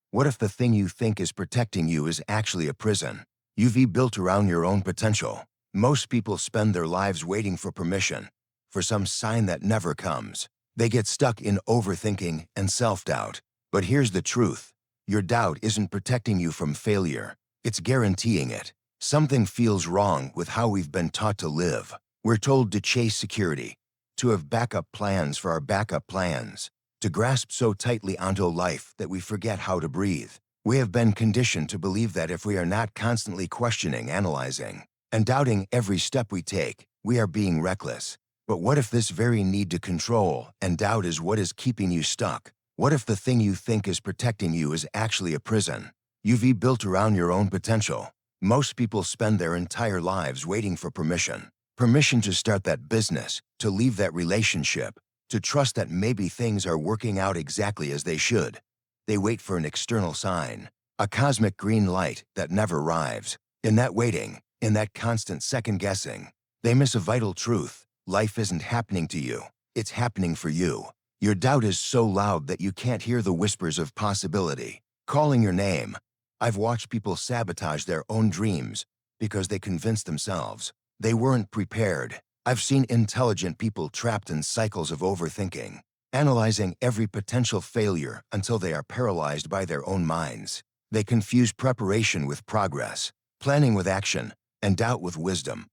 What if the thing you think is protecting you is actually a prison? You've built around your own potential. Most people spend their lives waiting for permission, for some sign that never comes. They get stuck in overthinking and self-doubt. But here's the truth. Your doubt isn't protecting you from failure. It's guaranteeing it. Something feels wrong with how we've been taught to live. We're told to chase security, to have backup plans for our backup plans, to grasp so tightly onto life that we forget how to breathe. We have been conditioned to believe that if we are not constantly questioning, analyzing, and doubting every step we take, we are being reckless. But what if this very need to control and doubt is what is keeping you stuck? What if the thing you think is protecting you is actually a prison? You've built around your own potential. Most people spend their entire lives waiting for permission. Permission to start that business, to leave that relationship, to trust that maybe things are working out exactly as they should. They wait for an external sign, a cosmic green light that never arrives. In that waiting, in that constant second-guessing, they miss a vital truth. Life isn't happening to you. It's happening for you. Your doubt is so loud that you can't hear the whispers of possibility calling your name. I've watched people sabotage their own dreams because they convinced themselves they weren't prepared. I've seen intelligent people trapped in cycles of overthinking, analyzing every potential failure until they are paralyzed by their own minds. They confuse preparation with progress, planning with action, and doubt with wisdom.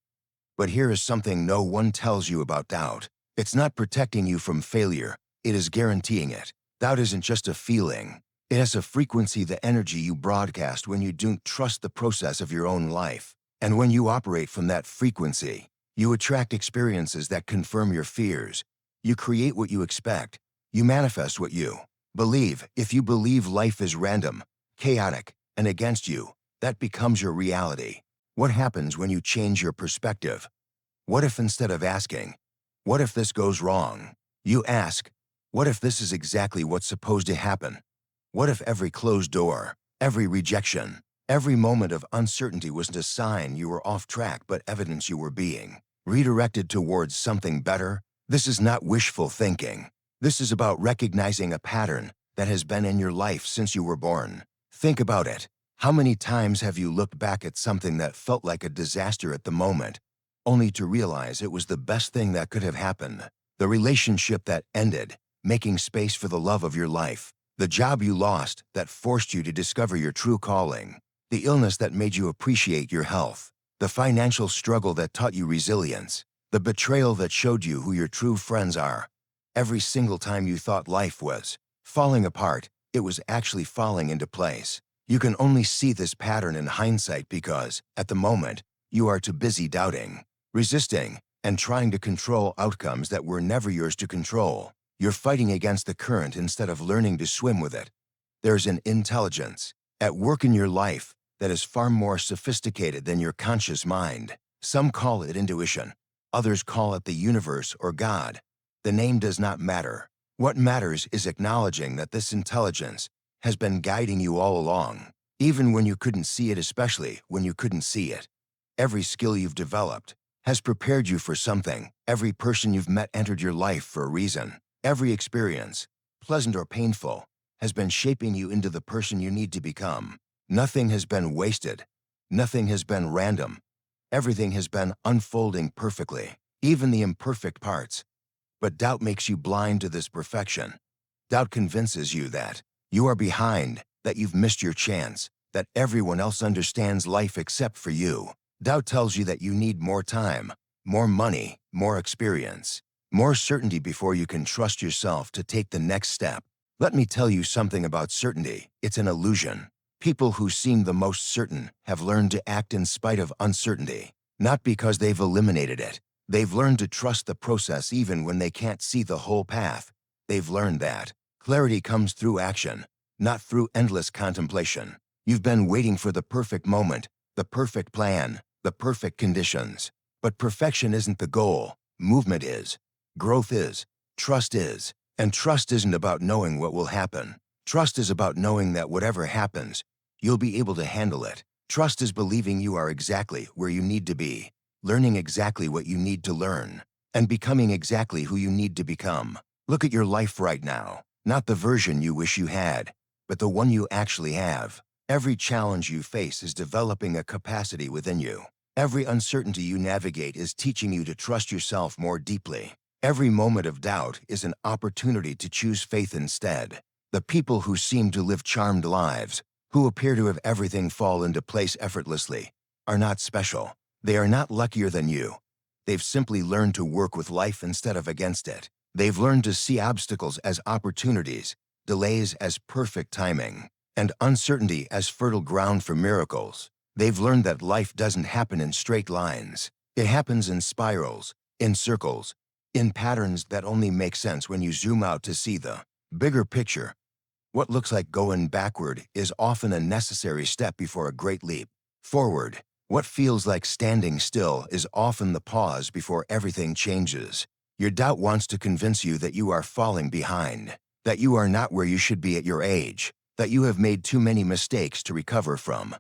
But here is something no one tells you about doubt. It's not protecting you from failure, it is guaranteeing it. Doubt isn't just a feeling. It has a frequency, the energy you broadcast when you don't trust the process of your own life. And when you operate from that frequency, you attract experiences that confirm your fears. You create what you expect. You manifest what you believe. If you believe life is random, chaotic, and against you, that becomes your reality. What happens when you change your perspective? What if instead of asking, "What if this goes wrong?" you ask, "What if this is exactly what's supposed to happen?" What if every closed door, every rejection, every moment of uncertainty wasn't a sign you were off track but evidence you were being redirected towards something better? This is not wishful thinking. This is about recognizing a pattern that has been in your life since you were born. Think about it. How many times have you looked back at something that felt like a disaster at the moment, only to realize it was the best thing that could have happened? The relationship that ended, making space for the love of your life. The job you lost that forced you to discover your true calling. The illness that made you appreciate your health. The financial struggle that taught you resilience. The betrayal that showed you who your true friends are. Every single time you thought life was falling apart, it was actually falling into place. You can only see this pattern in hindsight because, at the moment, you are too busy doubting, resisting, and trying to control outcomes that were never yours to control. You're fighting against the current instead of learning to swim with it. There's an intelligence at work in your life that is far more sophisticated than your conscious mind. Some call it intuition. Others call it the universe or God. The name does not matter. What matters is acknowledging that this intelligence has been guiding you all along, even when you couldn't see it, especially when you couldn't see it. Every skill you've developed has prepared you for something. Every person you've met entered your life for a reason. Every experience, pleasant or painful, has been shaping you into the person you need to become. Nothing has been wasted. Nothing has been random. Everything has been unfolding perfectly, even the imperfect parts. But doubt makes you blind to this perfection. Doubt convinces you that you are behind, that you've missed your chance, that everyone else understands life except for you. Doubt tells you that you need more time, more money, more experience, more certainty before you can trust yourself to take the next step. Let me tell you something about certainty. It's an illusion. People who seem the most certain have learned to act in spite of uncertainty, not because they've eliminated it. They've learned to trust the process even when they can't see the whole path. They've learned that clarity comes through action, not through endless contemplation. You've been waiting for the perfect moment, the perfect plan, the perfect conditions. But perfection isn't the goal. Movement is. Growth is. Trust is. And trust isn't about knowing what will happen. Trust is about knowing that whatever happens, you'll be able to handle it. Trust is believing you are exactly where you need to be, learning exactly what you need to learn, and becoming exactly who you need to become. Look at your life right now, not the version you wish you had. but the one you actually have. Every challenge you face is developing a capacity within you. Every uncertainty you navigate is teaching you to trust yourself more deeply. Every moment of doubt is an opportunity to choose faith instead. The people who seem to live charmed lives, who appear to have everything fall into place effortlessly, are not special. They are not luckier than you. They've simply learned to work with life instead of against it. They've learned to see obstacles as opportunities, delays as perfect timing, and uncertainty as fertile ground for miracles. They've learned that life doesn't happen in straight lines. It happens in spirals, in circles, in patterns that only make sense when you zoom out to see the bigger picture. What looks like going backward is often a necessary step before a great leap forward. What feels like standing still is often the pause before everything changes. Your doubt wants to convince you that you are falling behind, that you are not where you should be at your age, that you have made too many mistakes to recover from.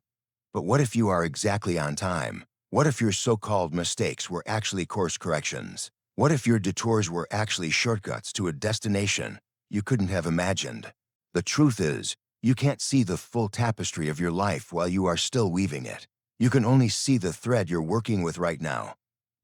But what if you are exactly on time? What if your so-called mistakes were actually course corrections? What if your detours were actually shortcuts to a destination you couldn't have imagined? The truth is, you can't see the full tapestry of your life while you are still weaving it. You can only see the thread you're working with right now.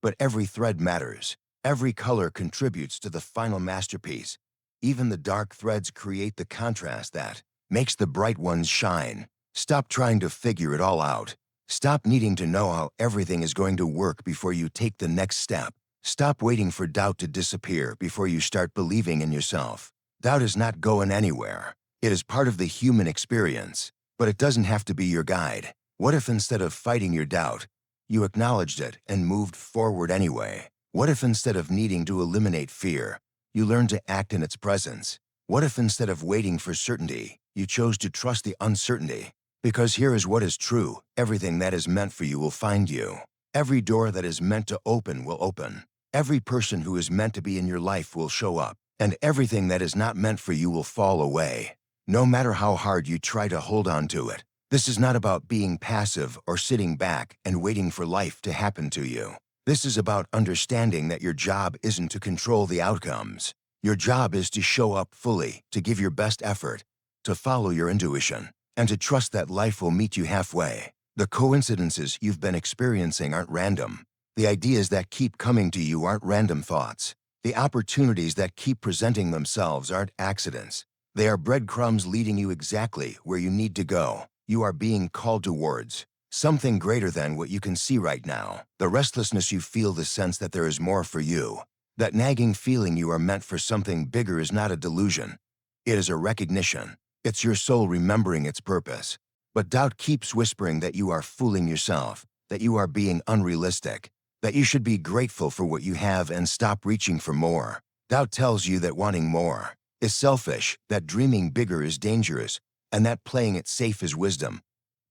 But every thread matters. Every color contributes to the final masterpiece. Even the dark threads create the contrast that makes the bright ones shine. Stop trying to figure it all out. Stop needing to know how everything is going to work before you take the next step. Stop waiting for doubt to disappear before you start believing in yourself. Doubt is not going anywhere. It is part of the human experience, but it doesn't have to be your guide. What if instead of fighting your doubt, you acknowledged it and moved forward anyway? What if instead of needing to eliminate fear, you learned to act in its presence? What if instead of waiting for certainty, you chose to trust the uncertainty? Because here is what is true: everything that is meant for you will find you. Every door that is meant to open will open. Every person who is meant to be in your life will show up, and everything that is not meant for you will fall away. No matter how hard you try to hold on to it. This is not about being passive or sitting back and waiting for life to happen to you. This is about understanding that your job isn't to control the outcomes. Your job is to show up fully, to give your best effort, to follow your intuition, and to trust that life will meet you halfway. The coincidences you've been experiencing aren't random. The ideas that keep coming to you aren't random thoughts. The opportunities that keep presenting themselves aren't accidents. They are breadcrumbs leading you exactly where you need to go. You are being called towards something greater than what you can see right now. The restlessness you feel, the sense that there is more for you, that nagging feeling you are meant for something bigger is not a delusion. It is a recognition. It's your soul remembering its purpose. But doubt keeps whispering that you are fooling yourself, that you are being unrealistic, that you should be grateful for what you have and stop reaching for more. Doubt tells you that wanting more is selfish, that dreaming bigger is dangerous, and that playing it safe is wisdom.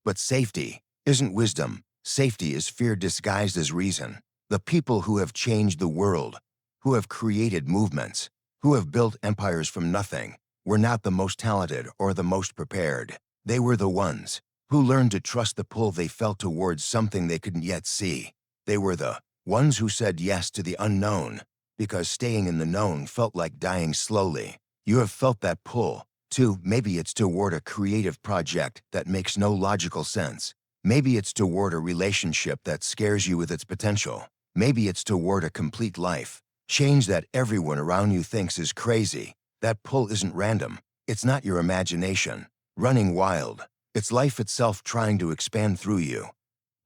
But safety isn't wisdom. Safety is fear disguised as reason. The people who have changed the world, who have created movements, who have built empires from nothing, were not the most talented or the most prepared. They were the ones who learned to trust the pull they felt towards something they couldn't yet see. They were the ones who said yes to the unknown, because staying in the known felt like dying slowly. You have felt that pull, too. Maybe it's toward a creative project that makes no logical sense. Maybe it's toward a relationship that scares you with its potential. Maybe it's toward a complete life change that everyone around you thinks is crazy. That pull isn't random. It's not your imagination running wild. It's life itself trying to expand through you.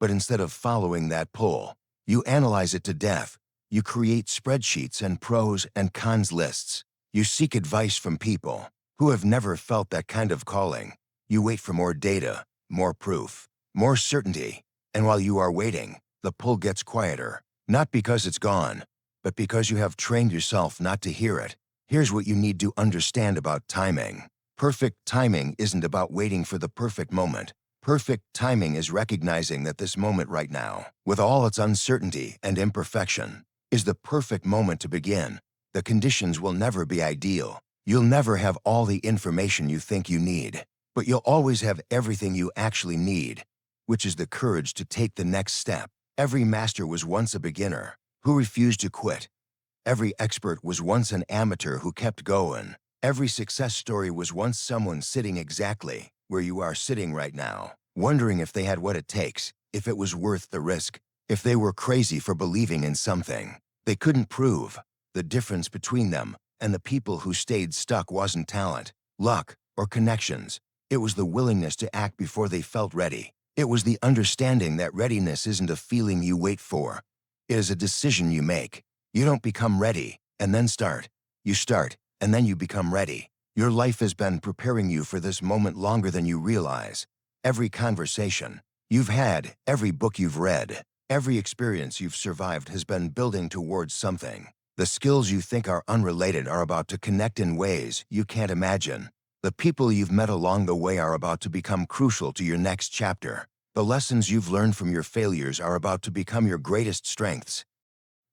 But instead of following that pull, you analyze it to death. You create spreadsheets and pros and cons lists. You seek advice from people who have never felt that kind of calling. You wait for more data, more proof, more certainty. And while you are waiting, the pull gets quieter. Not because it's gone, but because you have trained yourself not to hear it. Here's what you need to understand about timing. Perfect timing isn't about waiting for the perfect moment. Perfect timing is recognizing that this moment right now, with all its uncertainty and imperfection, is the perfect moment to begin. The conditions will never be ideal. You'll never have all the information you think you need, but you'll always have everything you actually need, which is the courage to take the next step. Every master was once a beginner who refused to quit. Every expert was once an amateur who kept going. Every success story was once someone sitting exactly where you are sitting right now, wondering if they had what it takes, if it was worth the risk, if they were crazy for believing in something they couldn't prove. The difference between them and the people who stayed stuck wasn't talent, luck, or connections. It was the willingness to act before they felt ready. It was the understanding that readiness isn't a feeling you wait for. It is a decision you make. You don't become ready and then start. You start and then you become ready. Your life has been preparing you for this moment longer than you realize. Every conversation you've had, every book you've read, every experience you've survived has been building towards something. The skills you think are unrelated are about to connect in ways you can't imagine. The people you've met along the way are about to become crucial to your next chapter. The lessons you've learned from your failures are about to become your greatest strengths.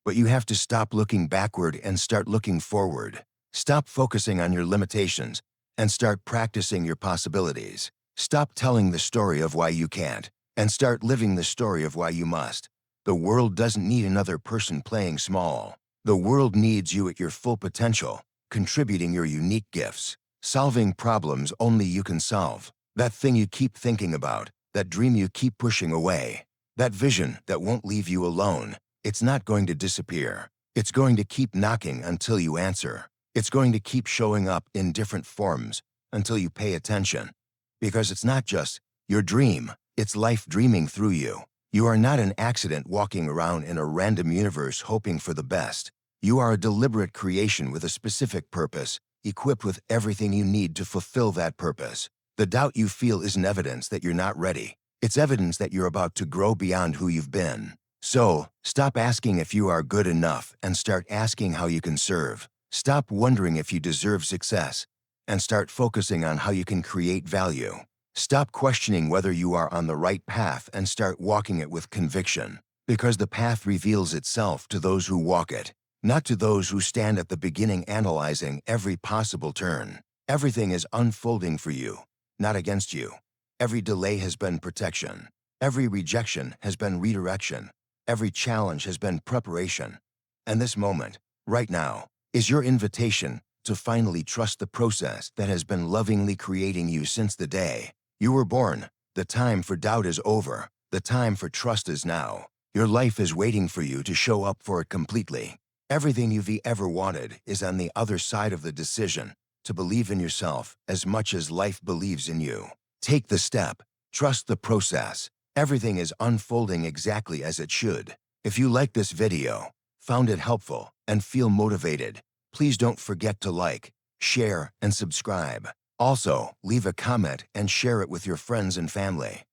But you have to stop looking backward and start looking forward. Stop focusing on your limitations and start practicing your possibilities. Stop telling the story of why you can't and start living the story of why you must. The world doesn't need another person playing small. The world needs you at your full potential, contributing your unique gifts, solving problems only you can solve. That thing you keep thinking about, that dream you keep pushing away, that vision that won't leave you alone. It's not going to disappear. It's going to keep knocking until you answer. It's going to keep showing up in different forms until you pay attention. Because it's not just your dream, it's life dreaming through you. You are not an accident walking around in a random universe hoping for the best. You are a deliberate creation with a specific purpose, equipped with everything you need to fulfill that purpose. The doubt you feel isn't evidence that you're not ready. It's evidence that you're about to grow beyond who you've been. So, stop asking if you are good enough and start asking how you can serve. Stop wondering if you deserve success and start focusing on how you can create value. Stop questioning whether you are on the right path and start walking it with conviction. Because the path reveals itself to those who walk it, not to those who stand at the beginning analyzing every possible turn. Everything is unfolding for you, not against you. Every delay has been protection. Every rejection has been redirection. Every challenge has been preparation. And this moment, right now, is your invitation to finally trust the process that has been lovingly creating you since the day you were born. The time for doubt is over. The time for trust is now. Your life is waiting for you to show up for it completely. Everything you've ever wanted is on the other side of the decision to believe in yourself as much as life believes in you. Take the step. Trust the process. Everything is unfolding exactly as it should. If you like this video, found it helpful, and feel motivated, please don't forget to like, share, and subscribe. Also, leave a comment and share it with your friends and family.